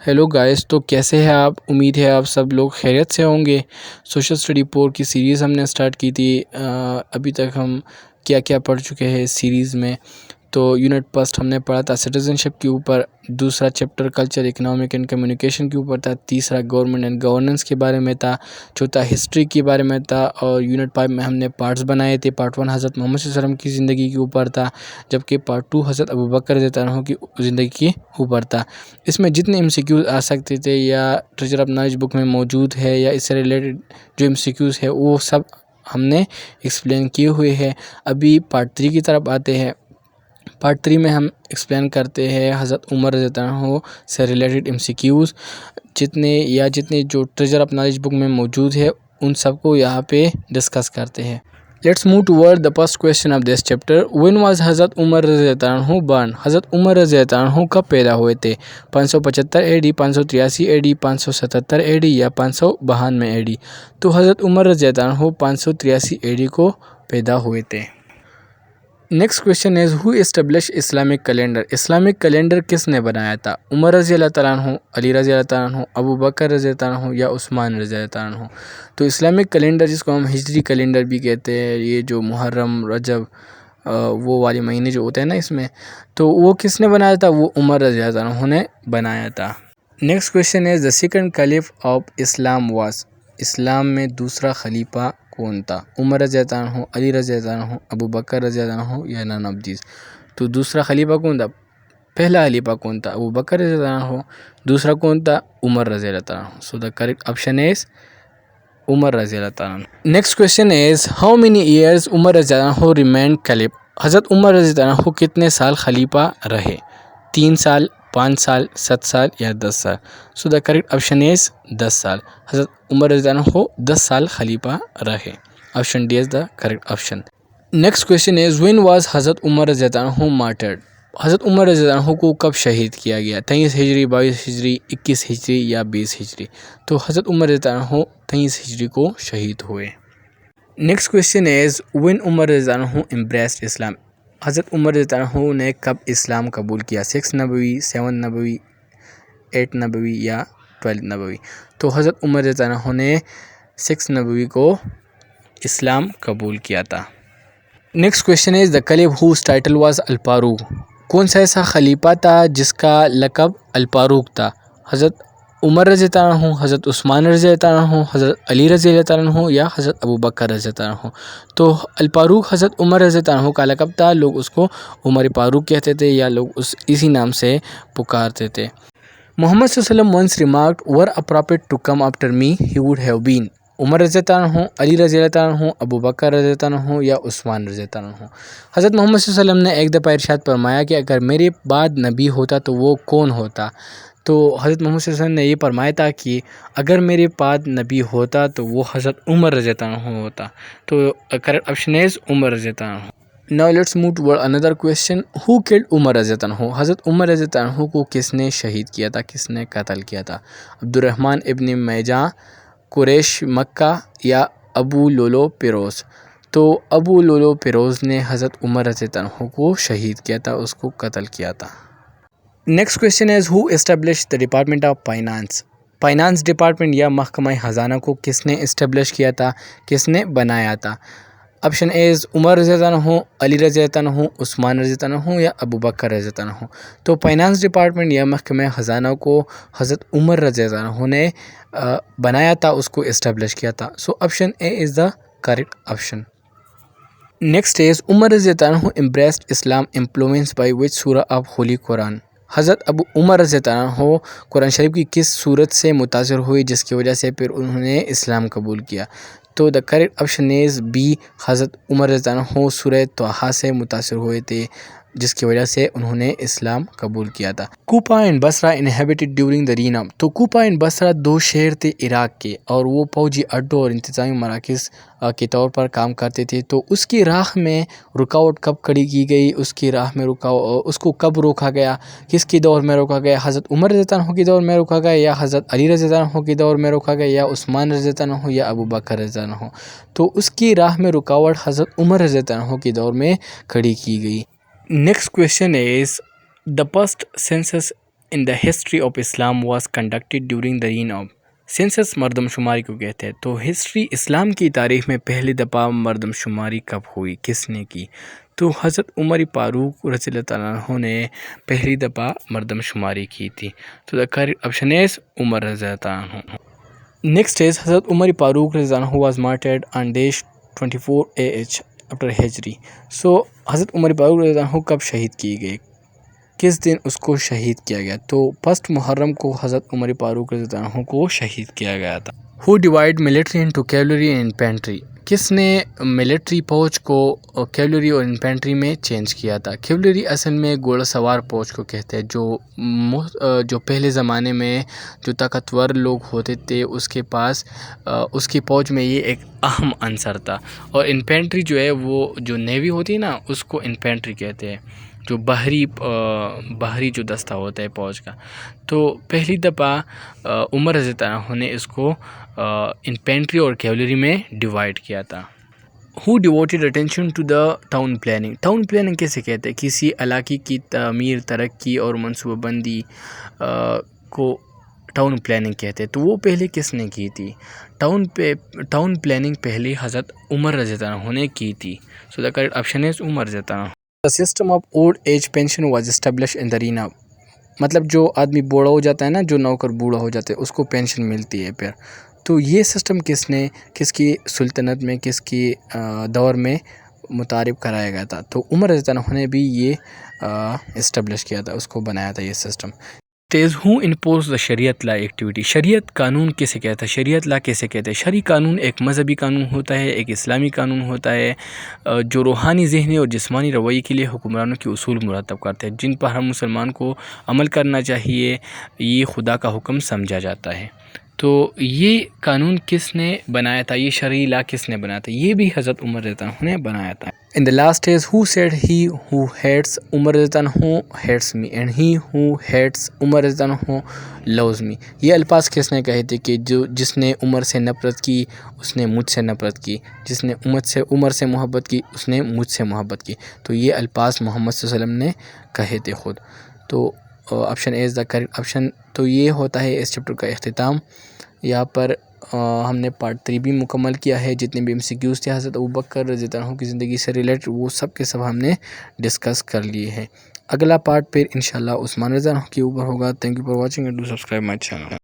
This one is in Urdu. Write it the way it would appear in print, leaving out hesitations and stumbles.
ہیلو گائز، تو کیسے ہیں آپ؟ امید ہے آپ سب لوگ خیریت سے ہوں گے۔ سوشل اسٹڈی پور کی سیریز ہم نے سٹارٹ کی تھی۔ ابھی تک ہم کیا کیا پڑھ چکے ہیں اس سیریز میں؟ تو یونٹ فرسٹ ہم نے پڑھا تھا سٹیزن شپ کے اوپر، دوسرا chapter culture, economic and communication کے اوپر تھا، تیسرا گورنمنٹ اینڈ گورننس کے بارے میں تھا، چوتھا ہسٹری کے بارے میں تھا، اور یونٹ 5 میں ہم نے پارٹس بنائے تھے۔ پارٹ 1 حضرت محمد صلی اللہ علیہ وسلم کی زندگی کے اوپر تھا، جبکہ پارٹ 2 حضرت ابوبکر رضی اللہ عنہ کی زندگی کے اوپر تھا۔ اس میں جتنے MCQs آ سکتے تھے یا ٹریجر آف نالج بک میں موجود ہے یا اس سے ریلیٹڈ جو MCQs ہے وہ سب ہم نے ایکسپلین کیے ہوئے ہیں۔ ابھی پارٹ 3 کی طرف آتے ہیں۔ پارٹ 3 میں ہم ایکسپلین کرتے ہیں حضرت عمر رضی اللہ عنہ سے ریلیٹڈ MCQs، جتنے جو ٹریجر آف نالج بک میں موجود ہے ان سب کو یہاں پہ ڈسکس کرتے ہیں۔ Let's move toward the first question of this chapter. When was حضرت عمر رضی اللہ عنہ born؟ حضرت عمر رضی اللہ عنہ کب پیدا ہوئے تھے؟ 575 AD، 583 AD، 577 AD یا 592 AD؟ تو حضرت عمر رضی اللہ عنہ 583 AD کو پیدا ہوئے تھے۔ Next question is who establish Islamic calendar? Islamic calendar کس نے بنایا تھا؟ عمر رضی اللہ تعالیٰ عنہ، علی رضی اللہ تعالیٰ عنہ، ابو بکر رضی اللہ عنہ یا عثمان رضی اللہ تعالیٰ عنہ؟ تو اسلامک کیلنڈر جس کو ہم ہجری کیلنڈر بھی کہتے ہیں، یہ جو محرم، رجب وہ والے مہینے جو ہوتے ہیں نا اس میں، تو وہ کس نے بنایا تھا؟ وہ عمر رضی اللہ عنہ نے بنایا تھا۔ نیکسٹ کویسچن ہے the second caliph of Islam was? اسلام میں دوسرا خلیفہ کون تھا؟ عمر رضی اللہ عنہ، علی رضی اللہ عنہ، ابو بکر رضی اللہ عنہ یا نان آف دیز؟ تو دوسرا خلیفہ کون تھا؟ پہلا خلیفہ کون تھا؟ ابو بکر رضی اللہ عنہ۔ دوسرا کون تھا؟ عمر رضی اللہ عنہ۔ سو دا کریکٹ آپشن از عمر رضی اللہ عنہ۔ Next question is how many years Umar رضی اللہ عنہ ریمینڈ خلیف؟ حضرت عمر رضی اللہ عنہ کتنے سال خلیفہ رہے؟ 3 سال، 5 سال، 7 سال یا 10 سال؟ سو دا کریکٹ آپشن از 10 سال۔ حضرت عمر رضی اللہ عنہ 10 سال خلیفہ رہے۔ Option D is the correct option. Next question is when was حضرت عمر رضی اللہ عنہ مارٹرڈ؟ حضرت عمر رضی اللہ عنہ کو کب شہید کیا گیا؟ 23 ہجری، 22 ہجری، 21 ہجری یا 20 ہجری؟ تو حضرت عمر رضی اللہ عنہ 23 ہجری کو شہید ہوئے۔ نیکسٹ کویسچن از وین عمر رضی اللہ عنہ امبریسڈ اسلام؟ حضرت عمر رضی اللہ عنہ نے کب اسلام قبول کیا؟ 6 نبوی، 7 نبوی، 8 نبوی یا 12 نبوی؟ تو حضرت عمر رضی اللہ عنہ نے 6 نبوی کو اسلام قبول کیا تھا۔ Next question is the caliph whose title was الفاروق؟ کون سا ایسا خلیفہ تھا جس کا لقب الفاروق تھا؟ حضرت عمر رضی اللہ عنہ، حضرت عثمان رضی اللہ عنہ، حضرت علی رضی اللہ عنہ یا حضرت ابو بکر رضی اللہ عنہ؟ تو الفاروق حضرت عمر رضی اللہ عنہ کا لقب تھا، لوگ اس کو عمر فاروق کہتے تھے یا لوگ اسی نام سے پکارتے تھے۔ محمد صلی اللہ علیہ وسلم once remarked were a prophet to come after me he would have been؟ عمر رضی اللہ عنہ، علی رضی اللہ عنہ، ابو بکر رضی اللہ عنہ یا عثمان رضی اللہ عنہ؟ حضرت محمد صلی اللہ علیہ وسلم نے ایک دفعہ ارشاد فرمایا کہ اگر میرے بعد نبی ہوتا تو وہ کون ہوتا؟ تو حضرت محمد صلی اللہ علیہ وسلم نے یہ فرمایا تھا کہ اگر میرے بعد نبی ہوتا تو وہ حضرت عمر رضی اللہ عنہ ہوتا۔ تو کریکٹ آپشن از عمر رضی اللہ عنہ۔ Now let's move toward another question. Who killed عمر رضی اللہ عنہ؟ حضرت عمر رضی اللہ عنہ کو کس نے شہید کیا تھا، کس نے قتل کیا تھا؟ عبد الرحمن ابن میجاں، قریش مکہ یا ابو لولو پیروز؟ تو ابو لولو پیروز نے حضرت عمر رضی اللہ عنہ کو شہید کیا تھا، اس کو قتل کیا تھا۔ Next question is who establish the department of finance? Finance department یا محکمہ خزانہ کو کس نے اسٹیبلش کیا تھا، کس نے بنایا تھا؟ آپشن از عمر رضی اللہ عنہ، علی رضی اللہ عنہ، عثمان رضی اللہ عنہ یا ابو بکر رضی اللہ عنہ؟ تو فائنانس ڈپارٹمنٹ یا محکمہ خزانہ کو حضرت عمر رضی اللہ عنہ نے بنایا تھا، اس کو اسٹیبلش کیا تھا۔ So option A is the correct option. Next is Umar رضی اللہ عنہ امبریسڈ اسلام انفلوئنس بائی وچ سورہ آف ہولی قرآن؟ حضرت ابو عمر رضی اللہ عنہ قرآن شریف کی کس صورت سے متاثر ہوئی جس کی وجہ سے پھر انہوں نے اسلام قبول کیا؟ تو the correct option is B, حضرت عمر رضی اللہ عنہ سورہ طٰہٰ سے متاثر ہوئے تھے جس کی وجہ سے انہوں نے اسلام قبول کیا تھا۔ Kufa and Basra inhabited during the رینام؟ تو کوفہ اینڈ بصرہ 2 شہر تھے عراق کے اور وہ فوجی اڈوں اور انتظامی مراکز کے طور پر کام کرتے تھے۔ تو اس کی راہ میں رکاوٹ کب کھڑی کی گئی، اس کی راہ میں اس کو کب روکا گیا، کس کے دور میں روکا گیا؟ حضرت عمر رضی اللہ عنہ کے دور میں روکا گیا یا حضرت علی رضی اللہ عنہ کے دور میں روکا گیا یا عثمان رضی اللہ عنہ یا ابو بکر رضی اللہ عنہ؟ تو اس کی راہ میں رکاوٹ حضرت عمر رضی اللہ عنہ کے دور میں کھڑی کی گئی۔ Next question is the first census in the history of Islam was conducted during the reign of census مردم شماری کو کہتے ہیں. تو ہسٹری اسلام کی تاریخ میں پہلی دفعہ مردم شماری کب ہوئی، کس نے کی؟ تو حضرت عمر فاروق رضی اللہ تعالیٰ عنہ نے پہلی دفعہ مردم شماری کی تھی. تو دا کریکٹ آپشن از عمر رضی اللہ تعالیٰ عنہ. نیکسٹ از حضرت عمر فاروق رضی اللہ عنہ was martyred on dash 24 AH after ہجری. سو حضرت عمر فاروق رضی اللہ عنہ کب شہید کیے گئے، کس دن اس کو شہید کیا گیا؟ تو 1 محرم کو حضرت عمر فاروق رضی اللہ عنہ کو شہید کیا گیا تھا. Who divide military into cavalry and infantry. کس نے ملٹری فوج کو کیولری اور انفینٹری میں چینج کیا تھا؟ کیولری اصل میں گھوڑا سوار فوج کو کہتے ہیں، جو پہلے زمانے میں جو طاقتور لوگ ہوتے تھے اس کے پاس اس کی فوج میں یہ ایک اہم عنصر تھا. اور انفینٹری جو ہے وہ جو نیوی ہوتی ہے نا اس کو انفینٹری کہتے ہیں، جو بحری جو دستہ ہوتا ہے فوج کا. تو پہلی دفعہ عمر رضی اللہ عنہ نے اس کو انفینٹری اور کیولری میں ڈیوائڈ کیا تھا. Who devoted attention to the town planning. Town planning کیسے کہتے ہیں؟ کسی علاقے کی تعمیر، ترقی اور منصوبہ بندی کو ٹاؤن پلاننگ کہتے ہیں. تو وہ پہلے کس نے کی تھی؟ ٹاؤن پلاننگ پہلے حضرت عمر رضی اللہ عنہ نے کی تھی. سو دا کریکٹ آپشن از عمر رضی اللہ عنہ. The system of old age pension was established in the reign of. مطلب جو آدمی بوڑھا ہو جاتا ہے نا، جو نوکر بوڑھا ہو جاتا ہے اس کو پینشن ملتی ہے پھر. تو یہ سسٹم کس کی سلطنت میں، کس کی دور میں متعارف کرایا گیا تھا؟ تو عمر رضی اللہ عنہ نے بھی یہ اسٹیبلش کیا تھا، اس کو بنایا تھا یہ سسٹم. ہو امپوز دا شریعت لا ایکٹیویٹی. شریعت قانون کیسے کہتا ہے، شریعت لا کیسے کہتے ہیں؟ شرعی قانون ایک مذہبی قانون ہوتا ہے، ایک اسلامی قانون ہوتا ہے جو روحانی، ذہنی اور جسمانی رویے کے لیے حکمرانوں کے اصول مرتب کرتے ہیں، جن پر ہر مسلمان کو عمل کرنا چاہیے. یہ خدا کا حکم سمجھا جاتا ہے. تو یہ قانون کس نے بنایا تھا، یہ شرعی لا کس نے بنایا تھا؟ یہ بھی حضرت عمر رضی اللہ عنہ نے بنایا تھا. In the last days, who said he who hates Umar رضی اللہ عنہ hates me and he who hates Umar رضی اللہ عنہ loves me. یہ الفاظ کس نے کہے تھے کہ جس نے عمر سے نفرت کی اس نے مجھ سے نفرت کی، جس نے عمر سے محبت کی اس نے مجھ سے محبت کی. تو یہ الفاظ محمد صلی اللہ علیہ وسلم نے کہے تھے خود. تو option A is the correct option. تو یہ ہوتا ہے اس چیپٹر کا اختتام. یہاں پر ہم نے پارٹ 3 بھی مکمل کیا ہے. جتنے بھی MCQs تھے حضرت ابوبکر رضی اللہ عنہ کی زندگی سے ریلیٹ، وہ سب کے سب ہم نے ڈسکس کر لیے ہیں. اگلا پارٹ پھر انشاءاللہ عثمان رضی اللہ عنہ کے اوپر ہوگا. Thank you for watching and do subscribe my channel.